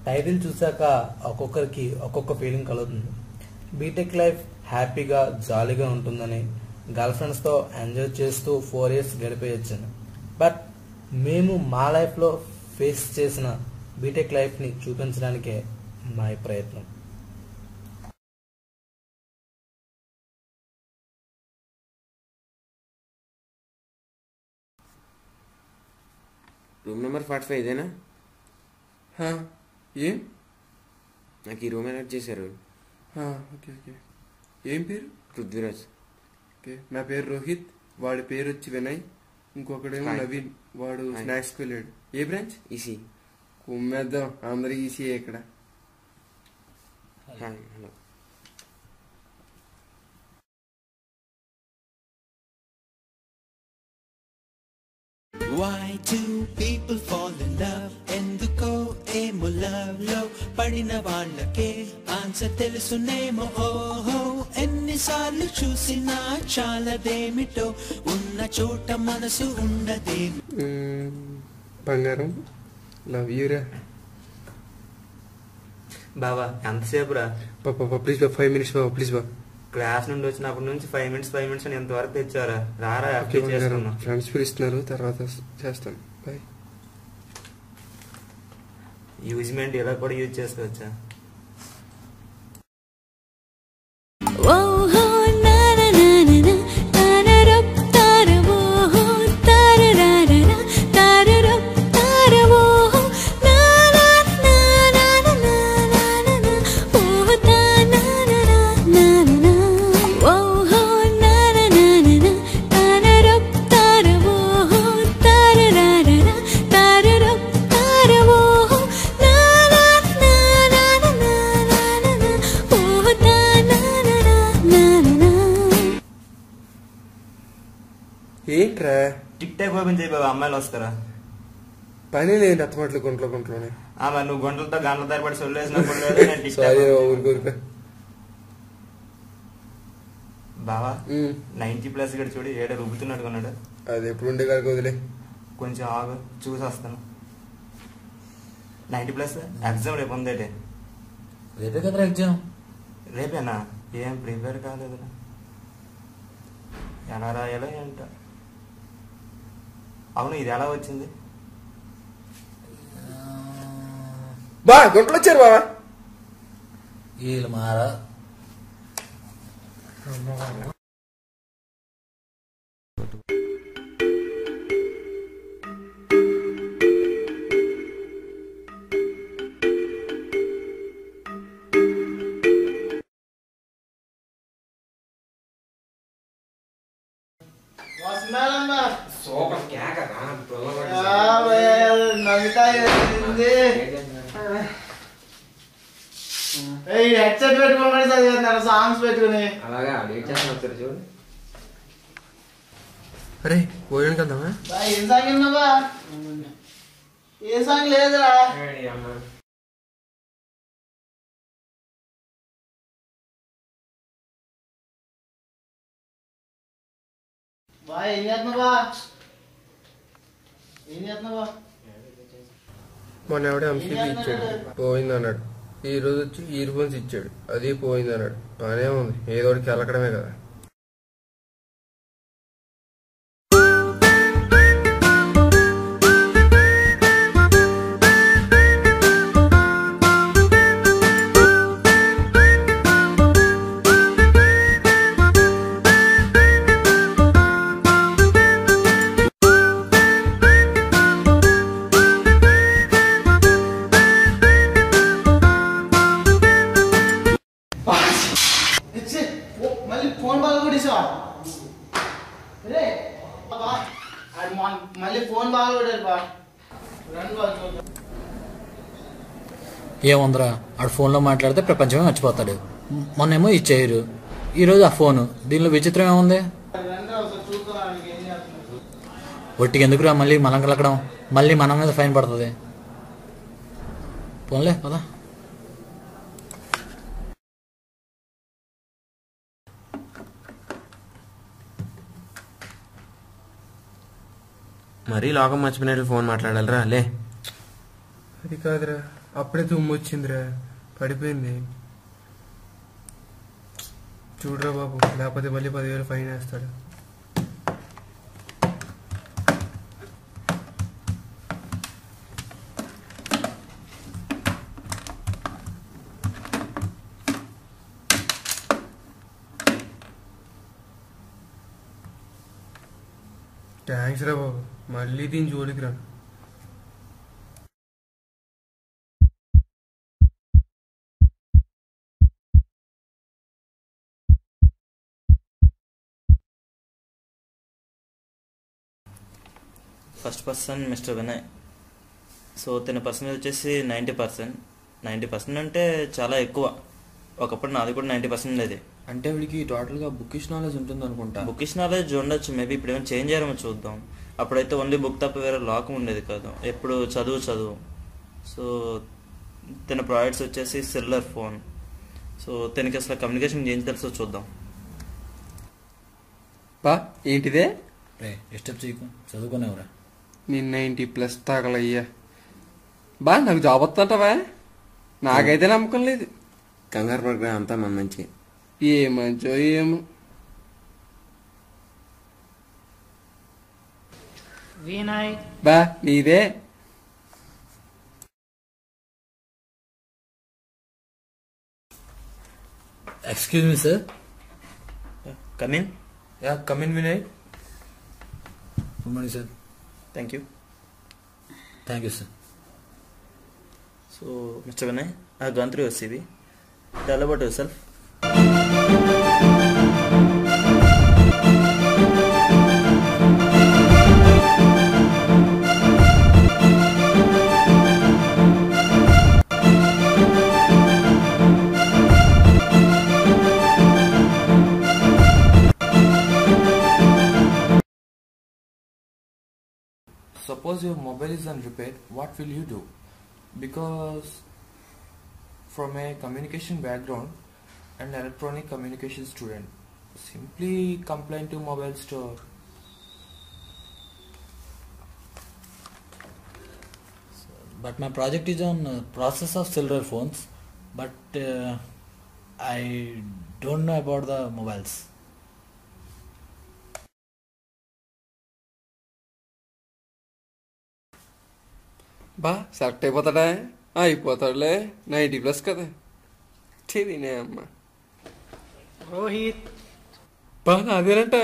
Title చూసాక ఒక్కొక్కరికి ఒక్కొక్క ఫీలింగ్ కలుగుతుంది. బీటెక్ లైఫ్ హ్యాపీగా జాలీగా ఉంటుందని, గర్ల్ ఫ్రెండ్స్తో ఎంజాయ్ చేస్తూ 4 years గడిపేయచ్చని. బట్ మేము మా లైఫ్లో ఫేస్ చేసిన బీటెక్ లైఫ్ని చూపించడానికే మా ప్రయత్నం. రూమ్ నెంబర్ 45 ఇదేనా? ఏం నాకు ఈ రూమ్ అలాట్ చేశారు. Okay okay. ఏం పేరు? పృథ్వీరాజ్. ఓకే, నా పేరు రోహిత్, వాడి పేరు వచ్చి వినయ్, ఇంకొకడేమో నవీన్, వాడు స్నాక్స్కి వెళ్ళాడు. ఏ బ్రాంచ్? ఈసీ. కుమ్మేద్దాం, అందరికి ఈసీయే ఇక్కడ. Hello. Why do people fall in love? ఎందుకో ఏమో love లో పడిన వాళ్ళకే ఆన్సర్ తెలుసునేమో. ఓహో, ఎన్నిసార్లు చూసినా చాలదేమిటో, ఉన్న చోట మనసు ఉండదే. బంగారం, లవ్ యూరా. బాబా ఎంతసేపు రా? ప్లీజ్ బా, 5 minutes బాబా, ప్లీజ్ బా. క్లాస్ నుండి వచ్చినప్పటి నుంచి 5 minutes అని ఎంతవరకు తెచ్చారా? రారా, ఫ్రెండ్స్ పిలుస్తున్నారు, తర్వాత చేస్తాను. బాయ్. యూజ్మెంట్ ఇలా కూడా యూజ్ చేసుకోవచ్చా? ఏంట్రా టిక్ టాక్ ఓపెన్ చేయి బాబా, అమ్మాయిలు వస్తారా? పని లేదు, అత్తమాటలు గుంట్లోనే. మరి నువ్వు గంటలతో గంటల తరబడి సొల్లేసినప్పుడు లేదు. నేను టిక్ టాక్ బావా 90+ గడి చూడు, ఏడ రుబ్బుతున్నాడు కొన్నాడు. అది ఎప్పుడు ఉండే కాదు, వదిలే. కొంచెం ఆగు, చూసి వస్తాను. 90+ ఎగ్జామ్ రేపు ఉందేటే. రేపే కదరా ఎగ్జామ్? రేపేనా? ఏం ప్రిపేర్ కాలేదు, ఎలా రాయాలో ఏంట. అవును, ఇది ఎలా వచ్చింది? బా గుంటలు వచ్చారు బాబా. వీళ్ళు మారా. సూపర్ కేక రా. హెడ్సెట్ పెట్టుకోమని చదివేస్తున్నారు, సాంగ్స్ పెట్టుకుని. అలాగా వెయిట్ చేస్తున్నారు చూడు. అరే పోయాను కదమ్మా. ఏం సాంగ్ విన్నావా? ఏ సాంగ్ లేదురా. బా ఏం చేస్తున్నావా? మొన్న ఎవడే ఎంసీబీ ఇచ్చాడు, పోయింది అన్నాడు. ఈ రోజు వచ్చి ఇయర్ ఫోన్స్ ఇచ్చాడు, అది పోయింది అన్నాడు. బానే ఉంది, ఏదో ఒకటి కెలకడమే కదా. మళ్ళీ ఫోన్ బాగా కొట్టేసావా? మళ్ళీ ఫోన్ బాగా కొట్టారు బా. ఏముందిరా, ఆడు ఫోన్లో మాట్లాడితే ప్రపంచమే మర్చిపోతాడు. మొన్నేమో ఇచ్చేయరు, ఈరోజు ఆ ఫోను. దీనిలో విచిత్రం ఏముంది? ఒట్టికి ఎందుకురా మళ్ళీ మనం కలకడం? మళ్ళీ మన మీద ఫైన్ పడుతుంది. పోన్లే పదా. మరీ లోకం మర్చిపోయినట్లు ఫోన్ మాట్లాడాలరా లే. అది కాదురా, అప్పుడే తుమ్ము వచ్చిందిరా, పడిపోయింది. చూడరా బాబు, లేకపోతే మళ్ళీ 10,000 ఫైన్ వేస్తాడు. థ్యాంక్స్ రా బాబు, మళ్ళీ దీని జోలికి రా. First person mister Vinay. So తన పర్సన్ వచ్చేసి 90%. అంటే చాలా ఎక్కువ. ఒకప్పుడు నాది కూడా 90% ఉండేది. అంటే వీడికి టోటల్గా బుకిష్ నాలెడ్జ్ ఉంటుంది అనుకుంటా. బుకిష్ నాలెడ్జ్ ఉండొచ్చు మేబీ. ఇప్పుడు ఏమైనా చేంజ్ అయ్యారేమో చూద్దాం. అప్పుడైతే ఓన్లీ బుక్ తప్ప వేరే లోకం ఉండేది కాదు, ఎప్పుడు చదువు. సో తన ప్రోడక్ట్స్ వచ్చేసి సెల్యులర్ ఫోన్. సో తనకి అసలు కమ్యూనికేషన్ ఏం తెలుసో చూద్దాం. బా ఏంటిదే? రే డిస్టర్బ్ చేయకు, చదువుకునేవరా. నిన్న 90+ తాగలయ్యా. బా నాకు జాబ్ వస్తుంటావా? నాకైతే నమ్మకం లేదు. కంగారు పడగా అంతా మన మంచి. ఏ మంచో ఏమో. వినయ్ బా నీదే. Excuse me sir. Come in. Yeah come in Vinay. Good morning sir. Thank you. Thank you sir. So mister Vinay, I gun through your CV. Tell about your self. Suppose your mobile is unrepaired, what will you do? Because from a communication background and electronic communication student, simply complain to mobile store. But my project is on process of cellular phones, but I don't know about the mobiles. బా select అయిపోతాడా? అయిపోతాడులే, 90+ కదా. తినే అమ్మ. రోహిత్ బా నాదేనంట.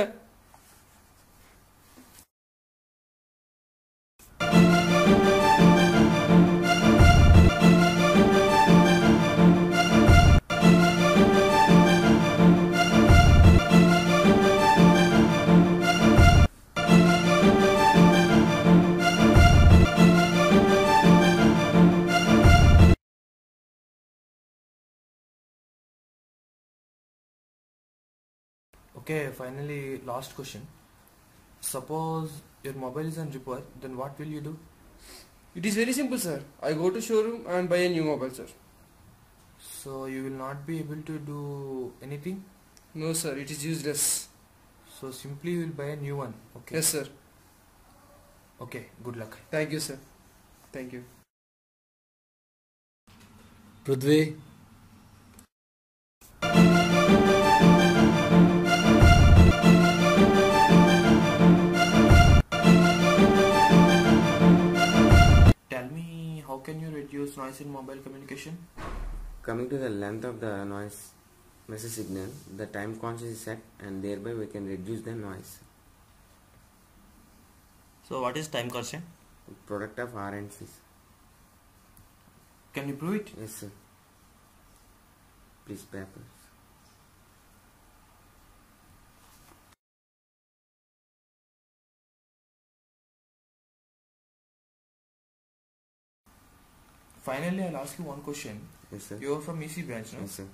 Okay, finally, last question. Suppose your mobile is on repair, then what will you do? It is very simple, sir. I go to showroom and buy a new mobile, sir. So you will not be able to do anything? No, sir. It is useless. So simply you will buy a new one. Okay. Yes, sir. Okay. Good luck. Thank you, sir. Thank you. Prithvi. Tell me, how can you reduce noise in mobile communication? Coming to the length of the noise message signal, the time constant is set and thereby we can reduce the noise. So what is time constant? Product of R and C. Can you prove it? Yes, sir. Please paper. Finally, I'll ask you one question. Yes, sir. You're from EC branch, no? Yes, sir.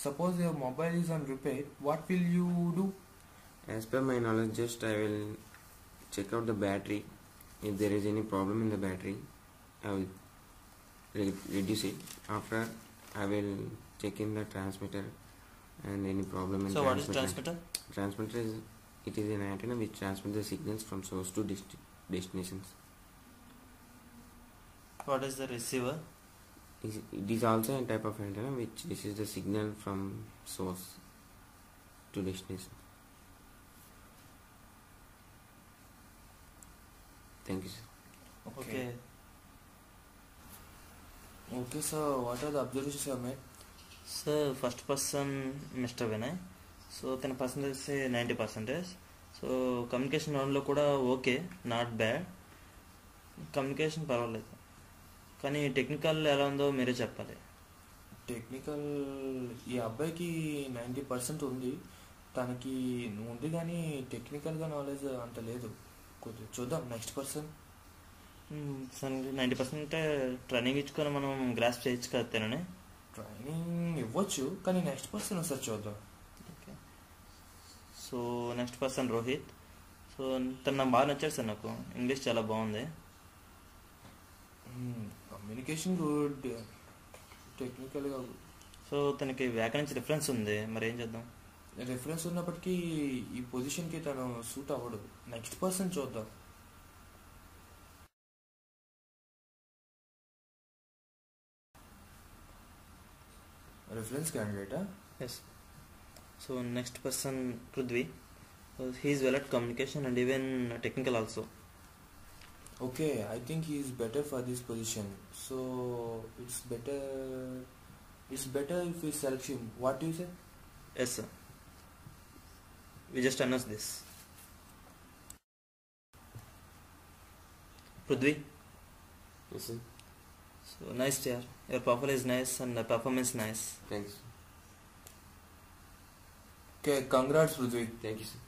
Suppose your mobile is on repair, what will you do? As per my knowledge, just I will check out the battery. If there is any problem in the battery, I will reduce it. After, I will check in the transmitter and any problem in So what is transmitter. transmitter? Transmitter is it is an antenna which transmits the signals from source to destinations. What is the receiver? It is also a type of antenna which this is the signal from source to destination. Thank you, sir. Okay. Okay, sir. What are the observations you have made? So first person Mr. Vinay. So తన percentage 90%. So communication రౌండ్లో కూడా okay, not bad. Communication పర్వాలేదు, కానీ technical ఎలా ఉందో మీరే చెప్పాలి. Technical ఈ అబ్బాయికి 90% ఉంది, తనకి ఉంది కానీ టెక్నికల్గా నాలెడ్జ్ అంత లేదు. కొద్దిగా చూద్దాం. Next person. 90% అంటే ట్రైనింగ్ ఇచ్చుకొని మనం గ్రాస్ప్ చేయొచ్చు కదా తనని. ట్రైనింగ్ ఇవ్వచ్చు, కానీ నెక్స్ట్ పర్సన్ ఒకసారి చూద్దాం. Okay. So next person Rohit. So తను నాకు బాగా నచ్చాడు సార్, నాకు ఇంగ్లీష్ చాలా బాగుంది. కమ్యూనికేషన్ గుడ్, టెక్నికల్గా. సో తనకి వ్యాకరించి రిఫరెన్స్ ఉంది, మరి ఏం చేద్దాం? రిఫరెన్స్ ఉన్నప్పటికీ ఈ పొజిషన్కి తను సూట్ అవ్వడు. నెక్స్ట్ పర్సన్ చూద్దాం. రిఫరెన్స్ క్యాండిడేటా? Yes. So next person Prithvi. He is well at communication and even technical also. Okay, I think he is better for this position. So it's better if we select him. What do you say? Yes, sir. We just announced this. Prithvi. Yes, sir. So nice, dear. Your profile is nice and the performance nice. Thanks. Okay, congrats, Prithvi. Thank you, sir.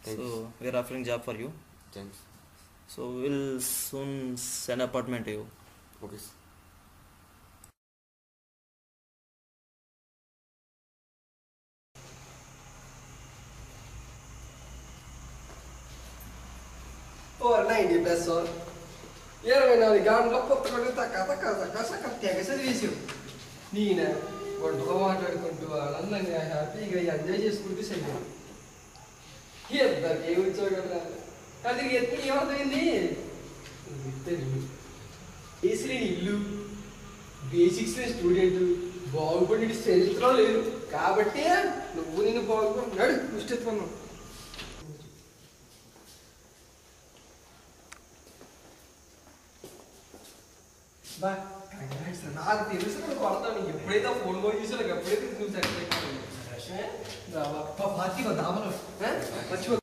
Thanks. So we are offering job for you. Thanks. So we'll soon send appointment to you. Okay, sir. Or 90 pesos. 24 గంటల పుస్తకాలు తెగ చదివేసావు. నేనే ఒంటరిగా మాట్లాడుకుంటూ ఆనందంగా హ్యాపీగా enjoy చేసుకుంటూ చదివాను. ఇద్దరికి ఏ ఉద్యోగం అది ఎత్తుకు ఏమర్థమైంది? తెలుగు ఏసీ ఇల్లు, బేసిక్స్ స్టూడెంట్, బాగుపడి చరిత్ర లేదు కాబట్టి నువ్వు నేను బాగుపడుతున్నాడు ముష్టెత్తుకున్నావు. బా నాకు తెలుసు నేను కొడతాను. ఎప్పుడైతే ఫోన్ పోయి చూసాను ఎప్పుడైతే నువ్వు సెట్ అయిపోయింది. పార్టీగా దామను మర్చిపో.